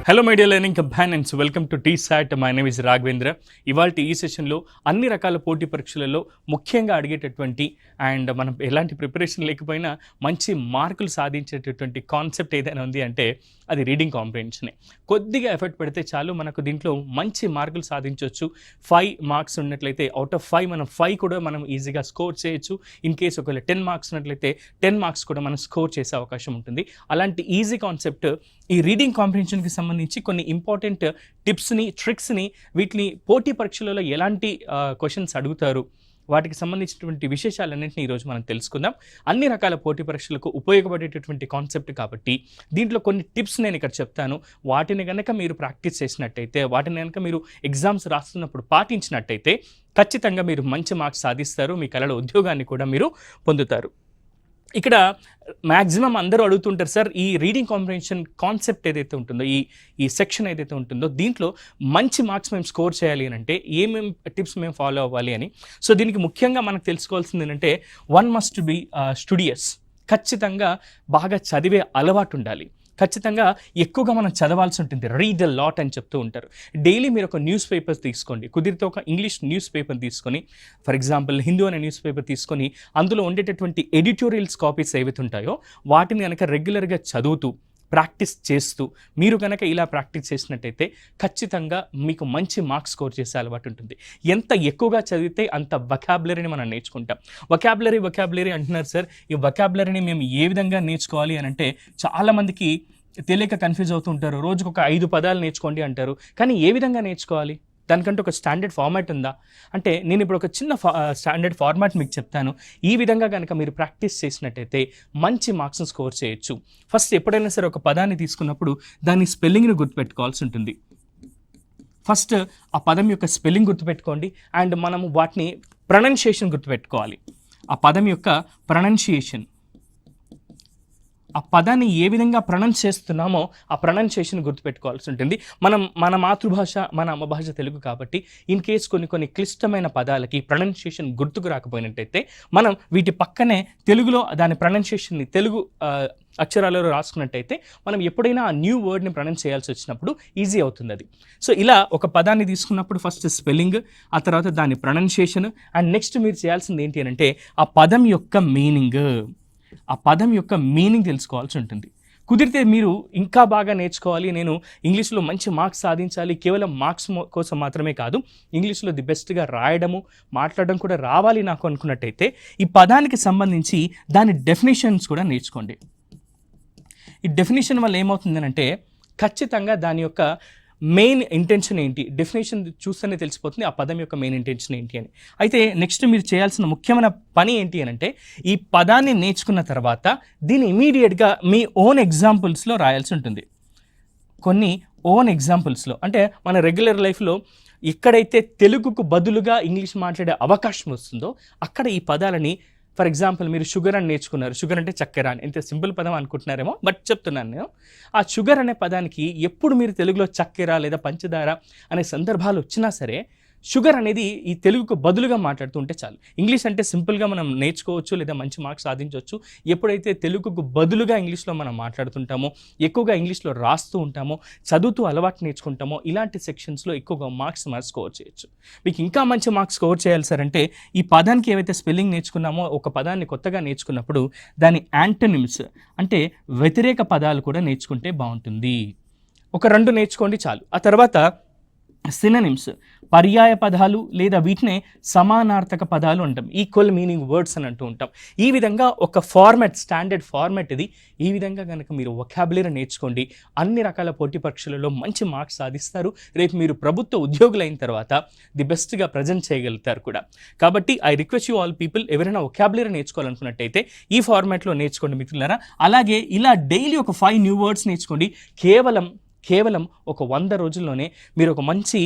Hello my dear learning companions, welcome to T-SAT. My name is Raghavendra. ఇవాళ ఈ సెషన్లో అన్ని రకాల పోటీ పరీక్షలలో ముఖ్యంగా అడిగేటటువంటి అండ్ మనం ఎలాంటి ప్రిపరేషన్ లేకపోయినా మంచి మార్కులు సాధించేటటువంటి కాన్సెప్ట్ ఏదైనా ఉంది అంటే అది రీడింగ్ కాంప్రిహెన్షనే. కొద్దిగా ఎఫర్ట్ పెడితే చాలు, మనకు దీంట్లో మంచి మార్కులు సాధించవచ్చు. 5 మార్క్స్ ఉన్నట్లయితే అవుట్ ఆఫ్ 5 మనం 5 కూడా మనం ఈజీగా స్కోర్ చేయొచ్చు. ఇన్ కేసు ఒకవేళ 10 మార్క్స్ ఉన్నట్లయితే 10 మార్క్స్ కూడా మనం స్కోర్ చేసే అవకాశం ఉంటుంది. అలాంటి ఈజీ కాన్సెప్ట్ ఈ రీడింగ్ కాంప్రిహెన్షన్కి సంబంధించి కొన్ని ఇంపార్టెంట్ టిప్స్ని, ట్రిక్స్ని, వీటిని పోటీ పరీక్షలలో ఎలాంటి క్వశ్చన్స్ అడుగుతారు, వాటికి సంబంధించినటువంటి విశేషాలన్నింటినీ ఈరోజు మనం తెలుసుకుందాం. అన్ని రకాల పోటీ పరీక్షలకు ఉపయోగపడేటటువంటి కాన్సెప్ట్ కాబట్టి దీంట్లో కొన్ని టిప్స్ నేను ఇక్కడ చెప్తాను. వాటిని కనుక మీరు ప్రాక్టీస్ చేసినట్టయితే, వాటిని కనుక మీరు ఎగ్జామ్స్ రాస్తున్నప్పుడు పాటించినట్టయితే ఖచ్చితంగా మీరు మంచి మార్క్స్ సాధిస్తారు. మీ కళల ఉద్యోగాన్ని కూడా మీరు పొందుతారు. ఇక్కడ మ్యాక్సిమం అందరూ అడుగుతుంటారు, సార్ ఈ రీడింగ్ కాంప్రిహెన్షన్ కాన్సెప్ట్ ఏదైతే ఉంటుందో, ఈ సెక్షన్ ఏదైతే ఉంటుందో దీంట్లో మంచి మార్క్స్ మేము స్కోర్ చేయాలి అని అంటే ఏమేమి టిప్స్ మేము ఫాలో అవ్వాలి అని. సో దీనికి ముఖ్యంగా మనకు తెలుసుకోవాల్సింది ఏంటంటే వన్ మస్ట్ బి స్టూడియస్. ఖచ్చితంగా బాగా చదివే అలవాటు ఉండాలి. ఖచ్చితంగా ఎక్కువగా మనం చదవాల్సి ఉంటుంది. రీడ్ ఎ లాట్ అని చెప్తూ ఉంటారు. డైలీ మీరు ఒక న్యూస్ పేపర్ తీసుకోండి, కుదిరితే ఒక ఇంగ్లీష్ న్యూస్ పేపర్ తీసుకొని, ఫర్ ఎగ్జాంపుల్ హిందూ అనే న్యూస్ పేపర్ తీసుకొని అందులో ఉండేటటువంటి ఎడిటోరియల్స్ కాపీస్ ఏవైతే ఉంటాయో వాటిని కనుక రెగ్యులర్గా చదువుతూ ప్రాక్టీస్ చేస్తూ మీరు కనుక ఇలా ప్రాక్టీస్ చేసినట్టయితే ఖచ్చితంగా మీకు మంచి మార్క్స్ స్కోర్ చేసే అలవాటు ఉంటుంది. ఎంత ఎక్కువగా చదివితే అంత వొకాబులరీని మనం నేర్చుకుంటాం. వొకాబులరీ అంటున్నారు సార్, ఈ వొకాబులరీని మేము ఏ విధంగా నేర్చుకోవాలి అని అంటే చాలామందికి తెలియక కన్ఫ్యూజ్ అవుతూ ఉంటారు. రోజుకు ఒక 5 పదాలు నేర్చుకోండి అంటారు, కానీ ఏ విధంగా నేర్చుకోవాలి? దానికంటే ఒక స్టాండర్డ్ ఫార్మాట్ ఉందా అంటే నేను ఇప్పుడు ఒక చిన్న స్టాండర్డ్ ఫార్మాట్ మీకు చెప్తాను. ఈ విధంగా కనుక మీరు ప్రాక్టీస్ చేసినట్టయితే మంచి మార్క్స్ని స్కోర్ చేయొచ్చు. ఫస్ట్ ఎప్పుడైనా సరే ఒక పదాన్ని తీసుకున్నప్పుడు దాని స్పెల్లింగ్ని గుర్తుపెట్టుకోవాల్సి ఉంటుంది. ఫస్ట్ ఆ పదం యొక్క స్పెల్లింగ్ గుర్తుపెట్టుకోండి అండ్ మనము వాటిని ప్రొనౌన్సియేషన్ గుర్తుపెట్టుకోవాలి. ఆ పదం యొక్క ప్రొనౌన్సియేషన్, ఆ పదాన్ని ఏ విధంగా ప్రొనౌన్స్ చేస్తున్నామో ఆ ప్రొనౌన్సియేషన్ గుర్తుపెట్టుకోవాల్సి ఉంటుంది. మన మాతృభాష, మన అమ్మ భాష తెలుగు కాబట్టి ఇన్ కేస్ కొన్ని క్లిష్టమైన పదాలకి ప్రొనౌన్సియేషన్ గుర్తుకు రాకపోయినట్టయితే మనం వీటి పక్కనే తెలుగులో దాని ప్రొనౌన్సియేషన్ని తెలుగు అక్షరాలలో రాసుకున్నట్టయితే మనం ఎప్పుడైనా ఆ న్యూ వర్డ్ని ప్రొనౌన్స్ చేయాల్సి వచ్చినప్పుడు ఈజీ అవుతుంది అది. సో ఇలా ఒక పదాన్ని తీసుకున్నప్పుడు ఫస్ట్ స్పెల్లింగ్, ఆ తర్వాత దాని ప్రొనౌన్సియేషన్ అండ్ నెక్స్ట్ మీరు చేయాల్సింది ఏంటి అని అంటే ఆ పదం యొక్క మీనింగ్ తెలుసుకోవాల్సి ఉంటుంది. కుదిరితే మీరు ఇంకా బాగా నేర్చుకోవాలి, నేను ఇంగ్లీష్లో మంచి మార్క్స్ సాధించాలి, కేవలం మార్క్స్ కోసం మాత్రమే కాదు, ఇంగ్లీష్లో ది బెస్ట్గా రాయడము, మాట్లాడడం కూడా రావాలి నాకు అనుకున్నట్టయితే ఈ పదానికి సంబంధించి దాని డెఫినేషన్స్ కూడా నేర్చుకోండి. ఈ డెఫినేషన్ వల్ల ఏమవుతుందనంటే ఖచ్చితంగా దాని యొక్క మెయిన్ ఇంటెన్షన్ ఏంటి, డెఫినేషన్ చూస్తేనే తెలిసిపోతుంది ఆ పదం యొక్క మెయిన్ ఇంటెన్షన్ ఏంటి అని. అయితే నెక్స్ట్ మీరు చేయాల్సిన ముఖ్యమైన పని ఏంటి అని అంటే ఈ పదాన్ని నేర్చుకున్న తర్వాత దీన్ని ఇమీడియట్గా మీ ఓన్ ఎగ్జాంపుల్స్లో రాయాల్సి ఉంటుంది. కొన్ని ఓన్ ఎగ్జాంపుల్స్లో అంటే మన రెగ్యులర్ లైఫ్లో ఎక్కడైతే తెలుగుకు బదులుగా ఇంగ్లీష్ మాట్లాడే అవకాశం వస్తుందో అక్కడ ఈ పదాలని, ఫర్ ఎగ్జాంపుల్ మీరు షుగర్ అని నేర్చుకున్నారు, షుగర్ అంటే చక్కెర అని. ఎంత సింపుల్ పదం అనుకుంటున్నారేమో, బట్ చెప్తున్నాను నేను. ఆ షుగర్ అనే పదానికి ఎప్పుడు మీరు తెలుగులో చక్కెర లేదా పంచదార అనే సందర్భాలు వచ్చినా సరే షుగర్ అనేది ఈ తెలుగుకు బదులుగా మాట్లాడుతూ ఉంటే చాలు. ఇంగ్లీష్ అంటే సింపుల్గా మనం నేర్చుకోవచ్చు లేదా మంచి మార్క్స్ సాధించవచ్చు. ఎప్పుడైతే తెలుగుకు బదులుగా ఇంగ్లీష్లో మనం మాట్లాడుతుంటామో, ఎక్కువగా ఇంగ్లీష్లో రాస్తూ ఉంటామో, చదువుతూ అలవాటు నేర్చుకుంటామో, ఇలాంటి సెక్షన్స్లో ఎక్కువగా మార్క్స్ మనం స్కోర్ చేయొచ్చు. మీకు ఇంకా మంచి మార్క్స్ స్కోర్ చేయాలి సార్ అంటే ఈ పదానికి ఏవైతే స్పెల్లింగ్ నేర్చుకున్నామో, ఒక పదాన్ని కొత్తగా నేర్చుకున్నప్పుడు దాని యాంటోనిమ్స్ అంటే వ్యతిరేక పదాలు కూడా నేర్చుకుంటే బాగుంటుంది. ఒక 2 నేర్చుకోండి చాలు. ఆ తర్వాత సినోనిమ్స్, పర్యాయ పదాలు లేదా వీటినే సమానార్థక పదాలు అంటాం, ఈక్వల్ మీనింగ్ వర్డ్స్ అని అంటూ ఉంటాం. ఈ విధంగా ఒక ఫార్మాట్, స్టాండర్డ్ ఫార్మాట్ ఇది. ఈ విధంగా కనుక మీరు వొకాబులరీ నేర్చుకోండి, అన్ని రకాల పోటీ పరీక్షలలో మంచి మార్క్స్ సాధిస్తారు. రేపు మీరు ప్రభుత్వ ఉద్యోగులైన తర్వాత ది బెస్ట్గా ప్రజెంట్ చేయగలుగుతారు కూడా. కాబట్టి I request you all people, ఎవరైనా వొకాబులరీ నేర్చుకోవాలనుకున్నట్టయితే ఈ ఫార్మాట్లో నేర్చుకోండి మిత్రులారా. అలాగే ఇలా డైలీ ఒక 5 న్యూ వర్డ్స్ నేర్చుకోండి. కేవలం ఒక 100 రోజుల్లోనే మీరు ఒక మంచి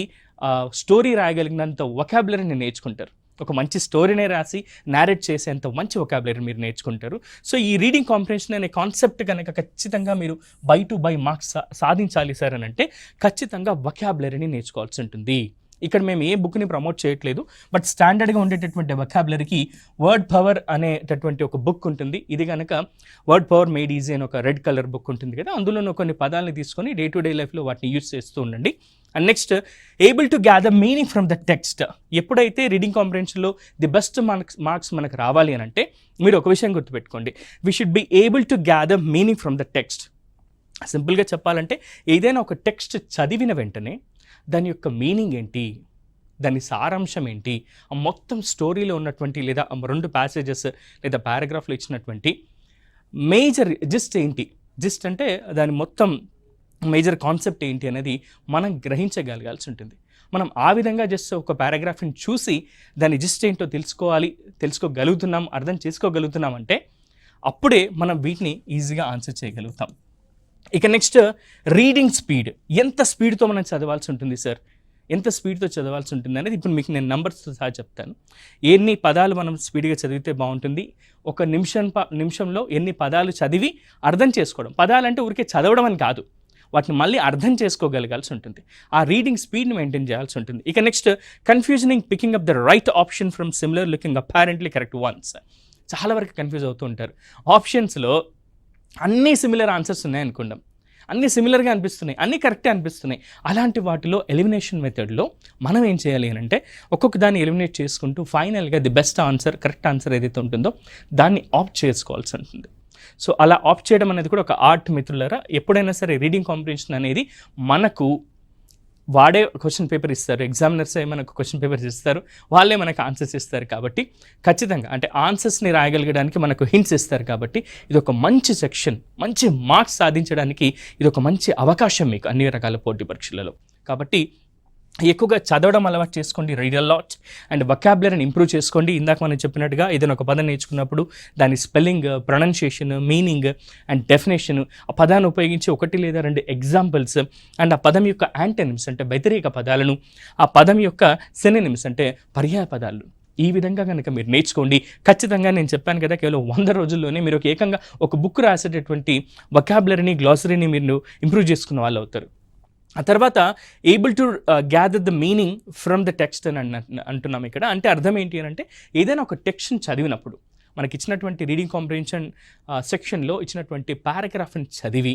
స్టోరీ రాయగలిగినంత వొకాబులరీని నేర్చుకుంటారు. ఒక మంచి స్టోరీనే రాసి నేరేట్ చేసేంత మంచి వొకాబులరీ మీరు నేర్చుకుంటారు. సో ఈ రీడింగ్ కాంప్రిహెన్షన్ అనే కాన్సెప్ట్ కనుక ఖచ్చితంగా మీరు బై మార్క్స్ సాధించాలి సార్ అని అంటే ఖచ్చితంగా వొకాబులరీని నేర్చుకోవాల్సి ఉంటుంది. ఇక్కడ మేము ఏ బుక్ని ప్రమోట్ చేయట్లేదు, బట్ స్టాండర్డ్గా ఉండేటటువంటి వొకాబులరీకి వర్డ్ పవర్ అనేటటువంటి ఒక బుక్ ఉంటుంది. ఇది కనుక వర్డ్ పవర్ మేడ్ ఈజీ అని ఒక రెడ్ కలర్ బుక్ ఉంటుంది కదా, అందులో కొన్ని పదాలని తీసుకొని డే టు డే లైఫ్లో వాటిని యూజ్ చేస్తూ ఉండండి. And next, able to gather meaning from the text. ఎప్పుడైతే రీడింగ్ కాంప్రిహెన్షన్లో ది బెస్ట్ మార్క్స్ మనకు రావాలి అని అంటే మీరు ఒక విషయం గుర్తుపెట్టుకోండి, we should be able to gather meaning from the text. సింపుల్గా చెప్పాలంటే ఏదైనా ఒక టెక్స్ట్ చదివిన వెంటనే దాని యొక్క మీనింగ్ ఏంటి, దాని సారాంశం ఏంటి, ఆ మొత్తం స్టోరీలో ఉన్నటువంటి లేదా 2 ప్యాసేజెస్ లేదా పారాగ్రాఫ్లో ఇచ్చినటువంటి మేజర్ జిస్ట్ ఏంటి, జిస్ట్ అంటే దాని మొత్తం మేజర్ కాన్సెప్ట్ ఏంటి అనేది మనం గ్రహించగలగాల్సి ఉంటుంది. మనం ఆ విధంగా జస్ట్ ఒక పారాగ్రాఫ్ని చూసి దాని జిస్ట్ ఏంటో తెలుసుకోగలుగుతున్నాం, అర్థం చేసుకోగలుగుతున్నాం అంటే అప్పుడే మనం వీటిని ఈజీగా ఆన్సర్ చేయగలుగుతాం. ఇక నెక్స్ట్, రీడింగ్ స్పీడ్. ఎంత స్పీడ్తో మనం చదవాల్సి ఉంటుంది సార్, ఎంత స్పీడ్తో చదవాల్సి ఉంటుంది అనేది ఇప్పుడు మీకు నేను నంబర్స్తో సహా చెప్తాను. ఎన్ని పదాలు మనం స్పీడ్గా చదివితే బాగుంటుంది, ఒక నిమిషంలో ఎన్ని పదాలు చదివి అర్థం చేసుకోవడం. పదాలంటే ఊరికే చదవడం అని కాదు, వాటిని మళ్ళీ అర్థం చేసుకోగలగాల్సి ఉంటుంది. ఆ రీడింగ్ స్పీడ్ని మెయింటైన్ చేయాల్సి ఉంటుంది. ఇక next, confusing picking up the right option from similar looking apparently correct ones. చాలా వరకు కన్ఫ్యూజ్ అవుతూ ఉంటారు. ఆప్షన్స్లో అన్నీ సిమిలర్ ఆన్సర్స్ ఉన్నాయి అనుకుందాం, అన్నీ సిమిలర్గా అనిపిస్తున్నాయి, అన్నీ కరెక్టే అనిపిస్తున్నాయి. అలాంటి వాటిలో ఎలిమినేషన్ మెథడ్లో మనం ఏం చేయాలి అని అంటే ఒక్కొక్క దాన్ని ఎలిమినేట్ చేసుకుంటూ ఫైనల్గా the best answer, correct answer ఏదైతే ఉంటుందో దాన్ని ఆప్ట్ చేసుకోవాల్సి ఉంటుంది. సో అలా ఆప్ట్ చేయడం అనేది కూడా ఒక ఆర్ట్ మిత్రులారా. ఎప్పుడైనా సరే రీడింగ్ కాంప్రిహెన్షన్ అనేది మనకు వాడే క్వశ్చన్ పేపర్ ఇస్తారు, ఎగ్జామినర్సే మనకు క్వశ్చన్ పేపర్స్ ఇస్తారు, వాళ్ళే మనకు ఆన్సర్స్ ఇస్తారు. కాబట్టి ఖచ్చితంగా అంటే ఆన్సర్స్ని రాయగలగడానికి మనకు హింట్స్ ఇస్తారు. కాబట్టి ఇది ఒక మంచి సెక్షన్, మంచి మార్క్స్ సాధించడానికి ఇది ఒక మంచి అవకాశం మీకు అన్ని రకాల పోటీ పరీక్షలలో. కాబట్టి ఎక్కువగా చదవడం అలవాటు చేసుకోండి, రీడ్ అ లాట్, అండ్ వొకాబులరీని ఇంప్రూవ్ చేసుకోండి. ఇందాక మనం చెప్పినట్టుగా ఏదైనా ఒక పదం నేర్చుకున్నప్పుడు దాని spelling, pronunciation, meaning and definition, ఆ పదాన్ని ఉపయోగించి 1 లేదా 2 ఎగ్జాంపుల్స్, అండ్ ఆ పదం యొక్క యాంటనిమ్స్ అంటే వ్యతిరేక పదాలను, ఆ పదం యొక్క సినోనిమ్స్ అంటే పర్యాయ పదాలు, ఈ విధంగా కనుక మీరు నేర్చుకోండి. ఖచ్చితంగా నేను చెప్పాను కదా, కేవలం 100 రోజుల్లోనే మీరు ఏకంగా ఒక బుక్ రాసేటటువంటి వొకాబులరీని, గ్లాసరీని మీరు ఇంప్రూవ్ చేసుకున్న వాళ్ళు అవుతారు. ఆ తర్వాత able to gather the meaning from the text అని అంటున్నాం ఇక్కడ. అంటే అర్థం ఏంటి అని అంటే ఏదైనా ఒక టెక్స్ట్ని చదివినప్పుడు మనకి ఇచ్చినటువంటి రీడింగ్ కాంప్రిహెన్షన్ సెక్షన్లో ఇచ్చినటువంటి పారాగ్రాఫ్ని చదివి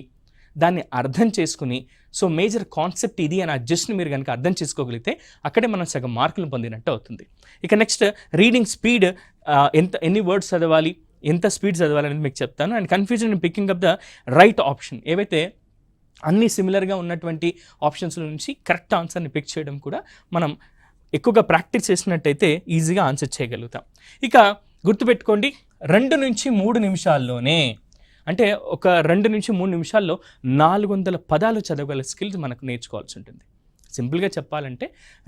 దాన్ని అర్థం చేసుకుని, సో మేజర్ కాన్సెప్ట్ ఇది అని జస్ట్ని మీరు కనుక అర్థం చేసుకోగలిగితే అక్కడే మనం సగం మార్కులు పొందినట్టు అవుతుంది. ఇక నెక్స్ట్, రీడింగ్ స్పీడ్, ఎన్ని వర్డ్స్ చదవాలి, ఎంత స్పీడ్ చదవాలి అనేది మీకు చెప్తాను. And confusion picking up the right option, ఏవైతే అన్నీ సిమిలర్గా ఉన్నటువంటి ఆప్షన్స్ల నుంచి కరెక్ట్ ఆన్సర్ని పిక్ చేయడం కూడా మనం ఎక్కువగా ప్రాక్టీస్ చేసినట్టయితే ఈజీగా ఆన్సర్ చేయగలుగుతాం. ఇక గుర్తుపెట్టుకోండి, 2 నుంచి 3 నిమిషాల్లోనే, అంటే ఒక 2 నుంచి 3 నిమిషాల్లో 400 పదాలు చదవగల స్కిల్స్ మనకు నేర్చుకోవాల్సి ఉంటుంది. సింపుల్గా చెప్పాలంటే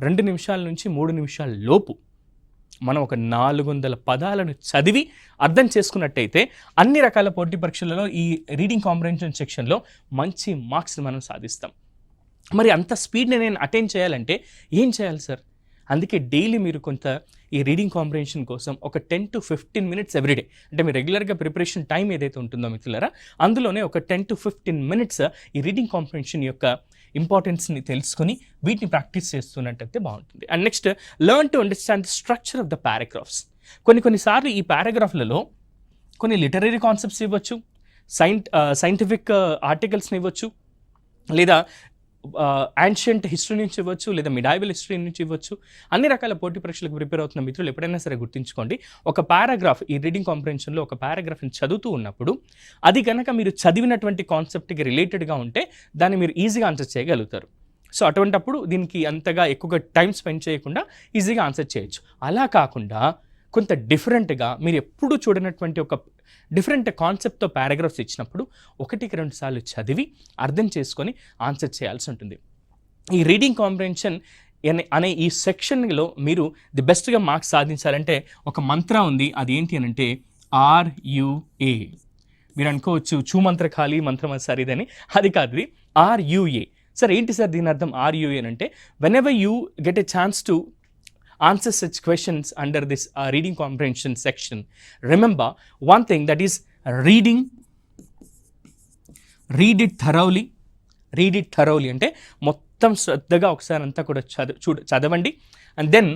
2 నిమిషాల నుంచి 3 నిమిషాల లోపు మనం ఒక 400 పదాలను చదివి అర్థం చేసుకున్నట్టయితే అన్ని రకాల పోటీ పరీక్షలలో ఈ రీడింగ్ కాంప్రిహెన్షన్ సెక్షన్లో మంచి మార్క్స్ మనం సాధిస్తాం. మరి అంత స్పీడ్ని నేను అటెండ్ చేయాలంటే ఏం చేయాలి సార్? అందుకే డైలీ మీరు కొంత ఈ రీడింగ్ కాంప్రిహెన్షన్ కోసం ఒక 10 to 15 minutes ఎవ్రీడే, అంటే మీరు రెగ్యులర్గా ప్రిపరేషన్ టైం ఏదైతే ఉంటుందో మిత్రులారా, అందులోనే ఒక 10 to 15 minutes ఈ రీడింగ్ కాంప్రిహెన్షన్ యొక్క ఇంపార్టెన్స్ని తెలుసుకొని వీటిని ప్రాక్టీస్ చేస్తున్నట్టయితే బాగుంటుంది. And next, learn to understand the structure of the paragraphs. కొన్నిసార్లు ఈ పారాగ్రాఫ్లలో కొన్ని లిటరరీ కాన్సెప్ట్స్ ఇవ్వచ్చు, సైంటిఫిక్ ఆర్టికల్స్ని ఇవ్వచ్చు, లేదా యాన్షియంట్ హిస్టరీ నుంచి ఇవ్వచ్చు, లేదా మిడైవల్ హిస్టరీ నుంచి ఇవ్వచ్చు. అన్ని రకాల పోటీ పరీక్షలకు ప్రిపేర్ అవుతున్న మిత్రులు ఎప్పుడైనా సరే గుర్తుంచుకోండి, ఒక పారాగ్రాఫ్ ఈ రీడింగ్ కాంప్రిహెన్షన్లో ఒక పారాగ్రాఫ్ని చదువుతూ ఉన్నప్పుడు అది కనుక మీరు చదివినటువంటి కాన్సెప్ట్కి రిలేటెడ్గా ఉంటే దాన్ని మీరు ఈజీగా ఆన్సర్ చేయగలుగుతారు. సో అటువంటప్పుడు దీనికి అంతగా ఎక్కువగా టైం స్పెండ్ చేయకుండా ఈజీగా ఆన్సర్ చేయొచ్చు. అలా కాకుండా కొంత డిఫరెంట్గా మీరు ఎప్పుడూ చూడనటువంటి ఒక డిఫరెంట్ కాన్సెప్ట్తో పారాగ్రాఫ్స్ ఇచ్చినప్పుడు 1-2 సార్లు చదివి అర్థం చేసుకొని ఆన్సర్ చేయాల్సి ఉంటుంది. ఈ రీడింగ్ కాంప్రిహెన్షన్ అనే ఈ సెక్షన్లో మీరు ది బెస్ట్గా మార్క్స్ సాధించాలంటే ఒక మంత్రం ఉంది, అది ఏంటి అని అంటే RUA. మీరు అనుకోవచ్చు చూ మంత్ర ఖాళీ మంత్రం సార్ ఇదని, అది కాదు, ఇది RUA. సార్ ఏంటి సార్ దీని అర్థం RUA అని అంటే, whenever you get a chance to answer such questions under this reading comprehension section, remember one thing, that is read it thoroughly అంటే మొత్తం శ్రద్ధగా ఒకసారి అంతా కూడా చదవండి. అండ్ దెన్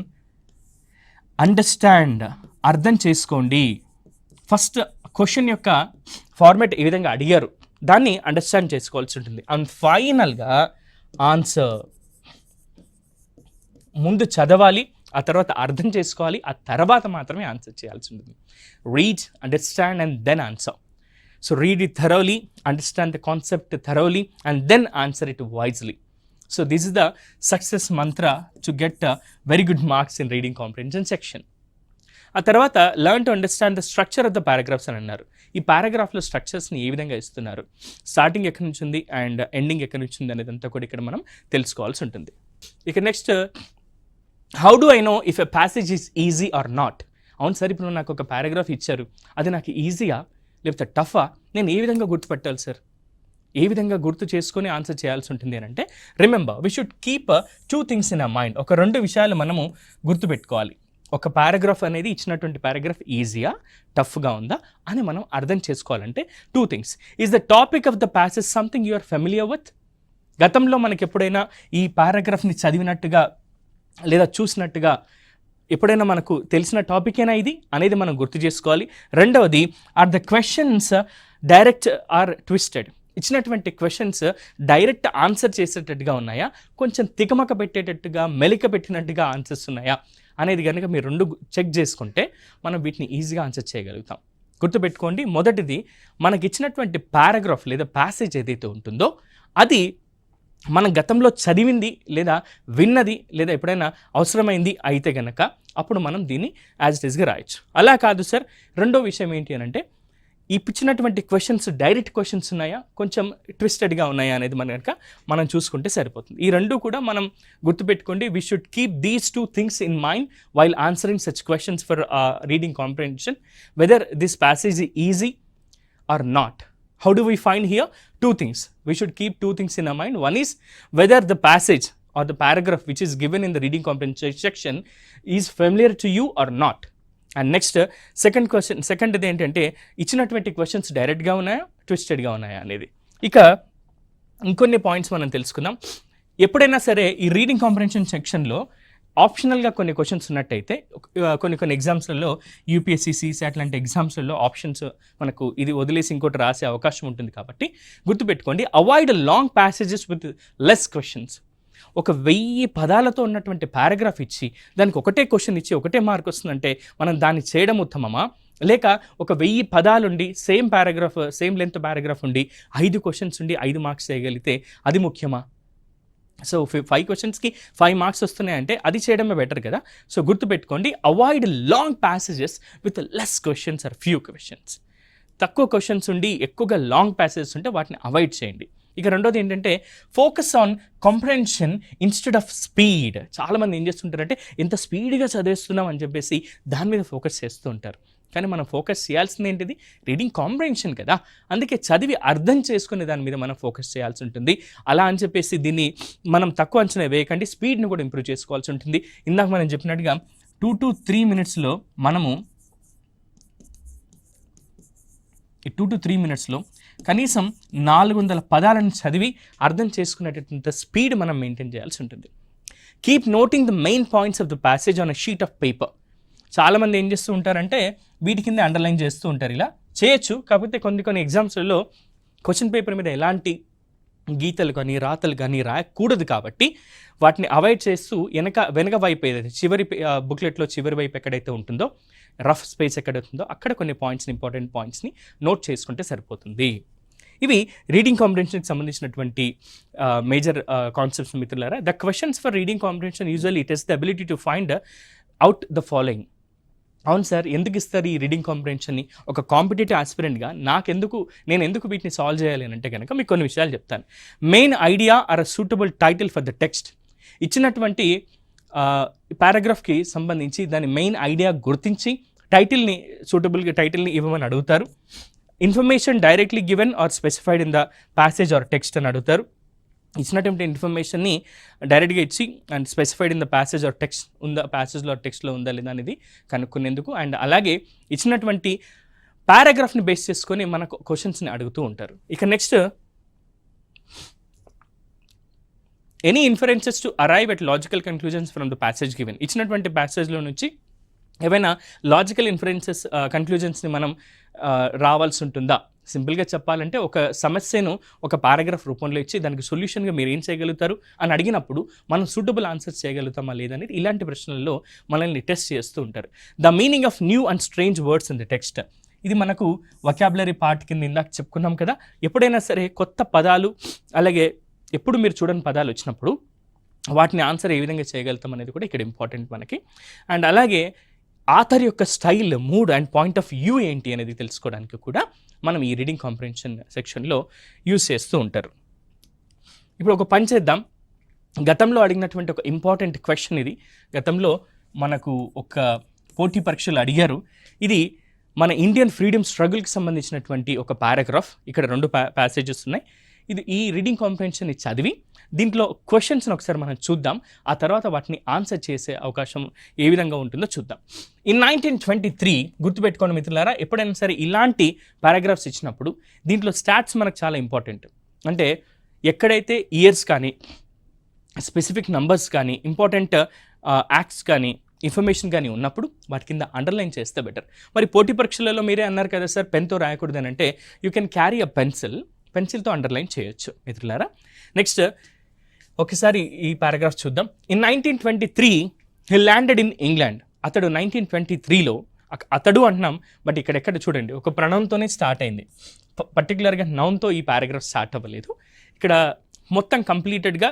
అండర్స్టాండ్, అర్థం చేసుకోండి. ఫస్ట్ క్వశ్చన్ యొక్క ఫార్మాట్ ఏ విధంగా అడిగారు దాన్ని అండర్స్టాండ్ చేసుకోవాల్సి ఉంటుంది. అండ్ ఫైనల్గా ఆన్సర్. ముందు చదవాలి, ఆ తర్వాత అర్థం చేసుకోవాలి, ఆ తర్వాత మాత్రమే ఆన్సర్ చేయాల్సి ఉంటుంది. Read, understand and then answer. So read it thoroughly, understand the concept thoroughly and then answer it wisely. So this is the success mantra to get very good marks in reading comprehension section. ఆ తర్వాత learn to understand the structure of the paragraphs అని అన్నారు. ఈ పారాగ్రాఫ్లో స్ట్రక్చర్స్ని ఏ విధంగా ఇస్తున్నారు, starting ఎక్కడి నుంచి ఉంది అండ్ ఎండింగ్ ఎక్కడి నుంచి ఉంది అనేదంతా కూడా ఇక్కడ మనం తెలుసుకోవాల్సి ఉంటుంది. ఇక next, how do I know if a passage is easy or not. అవును సార్, ఇప్పుడు నాకు ఒక పారాగ్రాఫ్ ఇచ్చారు, అది నాకు ఈజీయా లేకపోతే టఫా, నేను ఏ విధంగా గుర్తుపెట్టాలి సార్, ఏ విధంగా గుర్తు చేసుకొని ఆన్సర్ చేయాల్సి ఉంటుంది అని అంటే, remember we should keep 2 things in our mind. ఒక 2 విషయాలు మనము గుర్తుపెట్టుకోవాలి. ఒక పారాగ్రాఫ్ అనేది ఇచ్చినటువంటి పారాగ్రాఫ్ ఈజీయా టఫ్గా ఉందా అని మనం అర్థం చేసుకోవాలంటే 2 things. Is the topic of the passage something you are familiar with? గతంలో మనకి ఎప్పుడైనా ఈ పారాగ్రాఫ్ని చదివినట్టుగా లేదా చూసినట్టుగా ఎప్పుడైనా మనకు తెలిసిన టాపికేనా ఇది అనేది మనం గుర్తు చేసుకోవాలి. రెండవది, are the questions direct or twisted? ఇచ్చినటువంటి క్వశ్చన్స్ డైరెక్ట్ ఆన్సర్ చేసేటట్టుగా ఉన్నాయా, కొంచెం తికమక పెట్టేటట్టుగా మెలిక పెట్టినట్టుగా ఆన్సర్స్ ఉన్నాయా అనేది కనుక మీరు 2 చెక్ చేసుకుంటే మనం వీటిని ఈజీగా ఆన్సర్ చేయగలుగుతాం. గుర్తుపెట్టుకోండి, మొదటిది మనకి ఇచ్చినటువంటి పారాగ్రాఫ్ లేదా ప్యాసేజ్ ఏదైతే ఉంటుందో అది మనం గతంలో చదివింది లేదా విన్నది లేదా ఎప్పుడైనా అవసరమైంది అయితే కనుక అప్పుడు మనం దీన్ని యాజ్ ఇట్ ఈస్గా రాయొచ్చు. అలా కాదు సార్, రెండో విషయం ఏంటి అని అంటే ఇచ్చినటువంటి క్వశ్చన్స్ డైరెక్ట్ క్వశ్చన్స్ ఉన్నాయా, కొంచెం ట్విస్టెడ్గా ఉన్నాయా అనేది మనం చూసుకుంటే సరిపోతుంది. ఈ 2 కూడా మనం గుర్తుపెట్టుకోండి. We should keep these 2 things in mind while answering such questions for reading comprehension, whether this passage is easy or not. How do we find here? 2 things. We should keep 2 things in our mind. One is whether the passage or the paragraph which is given in the reading comprehension section is familiar to you or not. And next, second question, second ఏంటంటే ఇచ్చినటువంటి questions డైరెక్ట్గా ఉన్నాయా ట్విస్టెడ్గా ఉన్నాయా అనేది. ఇక ఇంకొన్ని points మనం తెలుసుకుందాం. ఎప్పుడైనా సరే ఈ రీడింగ్ కాంప్రిహెన్షన్ సెక్షన్లో ఆప్షనల్గా కొన్ని క్వశ్చన్స్ ఉన్నట్టయితే కొన్ని ఎగ్జామ్స్లలో యూపీఎస్సీ సీసాట్ లాంటి ఎగ్జామ్స్లలో ఆప్షన్స్ మనకు ఇది వదిలేసి ఇంకోటి రాసే అవకాశం ఉంటుంది. కాబట్టి గుర్తుపెట్టుకోండి, avoid long passages with less questions. ఒక 1000 పదాలతో ఉన్నటువంటి పారాగ్రాఫ్ ఇచ్చి దానికి ఒకటే క్వశ్చన్ ఇచ్చి ఒకటే మార్క్ వస్తుందంటే మనం దాన్ని చేయడం ఉత్తమమా, లేక ఒక 1000 పదాలుండి same paragraph same length paragraph ఉండి 5 క్వశ్చన్స్ ఉండి 5 మార్క్స్ చేయగలిగితే అది ముఖ్యమా? సో 5 క్వశ్చన్స్కి 5 మార్క్స్ వస్తున్నాయంటే అది చేయడమే బెటర్ కదా. సో గుర్తుపెట్టుకోండి, avoid long passages with less questions or few questions. తక్కువ క్వశ్చన్స్ ఉండి ఎక్కువగా లాంగ్ ప్యాసేజెస్ ఉంటే వాటిని అవాయిడ్ చేయండి. ఇక రెండోది ఏంటంటే focus on comprehension instead of speed. చాలామంది ఏం చేస్తుంటారంటే ఎంత స్పీడ్గా చదివేస్తున్నాం అని చెప్పేసి దాని మీద ఫోకస్ చేస్తూ ఉంటారు. కానీ మనం ఫోకస్ చేయాల్సింది ఏంటిది, రీడింగ్ కాంప్రహెన్షన్ కదా. అందుకే చదివి అర్థం చేసుకునే దాని మీద మనం ఫోకస్ చేయాల్సి ఉంటుంది. అలా అని చెప్పేసి దీన్ని మనం తక్కువ అంచనా వేయకండి, స్పీడ్ని కూడా ఇంప్రూవ్ చేసుకోవాల్సి ఉంటుంది. ఇందాక మనం చెప్పినట్టుగా 2 to 3 minutesలో మనము ఈ 2 to 3 minutesలో కనీసం 400 పదాలను చదివి అర్థం చేసుకునేటటువంటి స్పీడ్ మనం మెయింటైన్ చేయాల్సి ఉంటుంది. Keep noting the main points of the passage on a sheet of paper. చాలామంది ఏం చేస్తూ ఉంటారంటే వీటి కింద అండర్లైన్ చేస్తూ ఉంటారు. ఇలా చేయొచ్చు, కాకపోతే కొన్ని ఎగ్జామ్స్లలో క్వశ్చన్ పేపర్ మీద ఎలాంటి గీతలు కానీ రాతలు కానీ రాయకూడదు. కాబట్టి వాటిని అవాయిడ్ చేస్తూ వెనక వైపు ఏదైతే చివరి బుక్లెట్లో చివరి వైపు ఎక్కడైతే ఉంటుందో రఫ్ స్పేస్ ఎక్కడవుతుందో అక్కడ కొన్ని పాయింట్స్ని ఇంపార్టెంట్ పాయింట్స్ని నోట్ చేసుకుంటే సరిపోతుంది. ఇవి రీడింగ్ కాంప్రిహెన్షన్కి సంబంధించినటువంటి మేజర్ కాన్సెప్ట్స్ మిత్రులారా. The questions for reading comprehension usually it is the ability to find out the following. అవును సార్, ఎందుకు ఇస్తారు ఈ రీడింగ్ కాంప్రిహెన్షన్ని? ఒక కాంపిటేటివ్ ఆస్పిరెంట్గా నేను ఎందుకు వీటిని సాల్వ్ చేయాలి అని అంటే కనుక మీకు కొన్ని విషయాలు చెప్తాను. Main idea or a suitable title for the text. ఇచ్చినటువంటి పారాగ్రాఫ్కి సంబంధించి దాని మెయిన్ ఐడియా గుర్తించి సూటబుల్గా టైటిల్ని ఇవ్వమని అడుగుతారు. Information directly given or specified in the passage or text అని అడుగుతారు. ఇచ్చినటువంటి ఇన్ఫర్మేషన్ని డైరెక్ట్గా ఇచ్చి and specified in the passage or text ఉందా, ప్యాసేజ్లో టెక్స్ట్లో ఉందా లేదా అనేది కనుక్కునేందుకు. అండ్ అలాగే ఇచ్చినటువంటి పారాగ్రాఫ్ని బేస్ చేసుకొని మనకు క్వశ్చన్స్ని అడుగుతూ ఉంటారు. ఇక next any inferences to arrive at logical conclusions from the passage given. ఇచ్చినటువంటి ప్యాసేజ్లో నుంచి ఏవైనా లాజికల్ ఇన్ఫరెన్సెస్ కన్క్లూజన్స్ని మనం రావాల్సి ఉంటుందా? సింపుల్గా చెప్పాలంటే ఒక సమస్యను ఒక పారాగ్రాఫ్ రూపంలో ఇచ్చి దానికి సొల్యూషన్గా మీరు ఏం చేయగలుగుతారు అని అడిగినప్పుడు మనం సూటబుల్ ఆన్సర్స్ చేయగలుగుతామా లేదనేది ఇలాంటి ప్రశ్నల్లో మనల్ని టెస్ట్ చేస్తూ ఉంటారు. The meaning of new and strange words in the text. ఇది మనకు వొకాబులరీ పార్ట్ కింద ఇందాక చెప్పుకున్నాం కదా. ఎప్పుడైనా సరే కొత్త పదాలు అలాగే ఎప్పుడు మీరు చూడని పదాలు వచ్చినప్పుడు వాటిని ఆన్సర్ ఏ విధంగా చేయగలుగుతాం అనేది కూడా ఇక్కడ ఇంపార్టెంట్ మనకి. అండ్ అలాగే ఆథర్ యొక్క style, mood and point of view ఏంటి అనేది తెలుసుకోవడానికి కూడా మనం ఈ రీడింగ్ కాంప్రిహెన్షన్ సెక్షన్లో యూజ్ చేస్తూ ఉంటారు. ఇప్పుడు ఒక పని చేద్దాం. గతంలో అడిగినటువంటి ఒక ఇంపార్టెంట్ క్వశ్చన్ ఇది. గతంలో మనకు ఒక పోటీ పరీక్షలు అడిగారు. ఇది మన ఇండియన్ ఫ్రీడమ్ స్ట్రగుల్కి సంబంధించినటువంటి ఒక పారాగ్రాఫ్. ఇక్కడ 2 ప్యాసేజెస్ ఉన్నాయి. ఇది ఈ రీడింగ్ కాంప్రిహెన్షన్ని చదివి దీంట్లో క్వశ్చన్స్ని ఒకసారి మనం చూద్దాం. ఆ తర్వాత వాటిని ఆన్సర్ చేసే అవకాశం ఏ విధంగా ఉంటుందో చూద్దాం. ఇన్ 1923 గుర్తుపెట్టుకోండి మిత్రులారా, ఎప్పుడైనా సరే ఇలాంటి పారాగ్రాఫ్స్ ఇచ్చినప్పుడు దీంట్లో స్టాట్స్ మనకు చాలా ఇంపార్టెంట్. అంటే ఎక్కడైతే ఇయర్స్ కానీ స్పెసిఫిక్ నంబర్స్ కానీ ఇంపార్టెంట్ యాక్ట్స్ కానీ ఇన్ఫర్మేషన్ కానీ ఉన్నప్పుడు వాటి కింద అండర్లైన్ చేస్తే బెటర్. మరి పోటీ పరీక్షలలో మీరే అన్నారు కదా సార్ పెన్తో రాయకూడదు అని అంటే యూ కెన్ క్యారీ అ పెన్సిల్తో అండర్లైన్ చేయొచ్చు మిత్రులారా. నెక్స్ట్ ఒకసారి ఈ పారాగ్రాఫ్ చూద్దాం. In 1923 he landed in England. అతడు 1923లో అతడు అంటున్నాం, బట్ ఇక్కడెక్కడ చూడండి ఒక ప్రణవంతోనే స్టార్ట్ అయింది. పర్టికులర్గా నౌన్తో ఈ పారాగ్రాఫ్ స్టార్ట్ అవ్వలేదు. ఇక్కడ మొత్తం కంప్లీటెడ్గా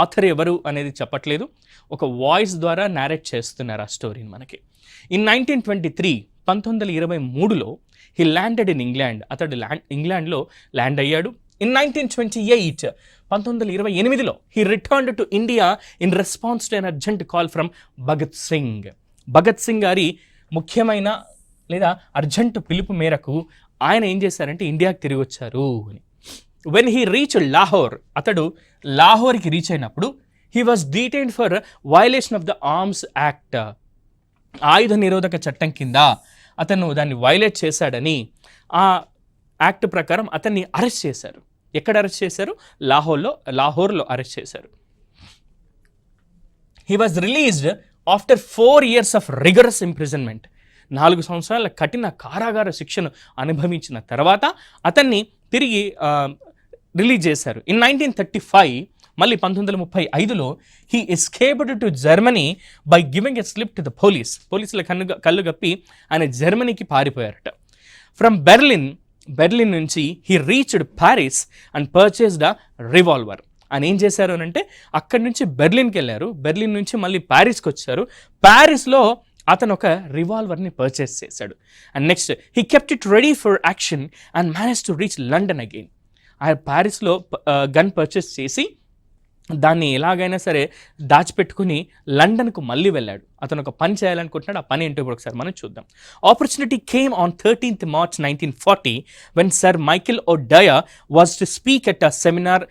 ఆథర్ ఎవరు అనేది చెప్పట్లేదు, ఒక వాయిస్ ద్వారా నేరేట్ చేస్తున్నారు ఆ స్టోరీని మనకి. In 1923 he landed in England. అతడు ఇంగ్లాండ్లో ల్యాండ్ అయ్యాడు. In 1928 he returned to India in response to an urgent call from Bhagat Singh గారి ముఖ్యమైన లేదా అర్జెంట్ పిలుపు మేరకు ఆయన ఏం చేశారంటే ఇండియాకి తిరిగి వచ్చారు అని. వెన్ హీ రీచ్ లాహోర్, అతడు లాహోర్కి రీచ్ అయినప్పుడు he was detained for violation of the arms act. ఆయుధ నిరోధక చట్టం కింద అతను దాన్ని వైలేట్ చేశాడని ఆ యాక్ట్ ప్రకారం అతన్ని అరెస్ట్ చేశారు. ఎక్కడ అరెస్ట్ చేశారు? లాహోర్లో అరెస్ట్ చేశారు. He was released after 4 years of rigorous imprisonment. 4 సంవత్సరాల కఠిన కారాగార శిక్షను అనుభవించిన తర్వాత అతన్ని తిరిగి రిలీజ్ చేశారు. ఇన్ 1935 మళ్ళీ 1935లో he escaped to Germany by giving a slip to the పోలీసుల కళ్ళు గప్పి ఆయన జర్మనీకి పారిపోయారట. ఫ్రమ్ బెర్లిన్ నుంచి he reached Paris and purchased a revolver. ఆయన ఏం చేశారు అని అంటే అక్కడి నుంచి బెర్లిన్కి వెళ్ళారు. బెర్లిన్ నుంచి మళ్ళీ ప్యారిస్కి వచ్చారు. ప్యారిస్లో అతను ఒక రివాల్వర్ని పర్చేస్ చేశాడు. And next he kept it ready for action and manage to reach London again. ఆయన ప్యారిస్లో గన్ పర్చేస్ చేసి దాన్ని ఎలాగైనా సరే దాచిపెట్టుకుని లండన్కు మళ్ళీ వెళ్ళాడు. అతను ఒక పని చేయాలనుకుంటున్నాడు. ఆ పని ఏంటో ఇప్పుడు ఒకసారి మనం చూద్దాం. Opportunity came on 13th March 1940 when sir Michael O'Dwyer was to speak at a seminar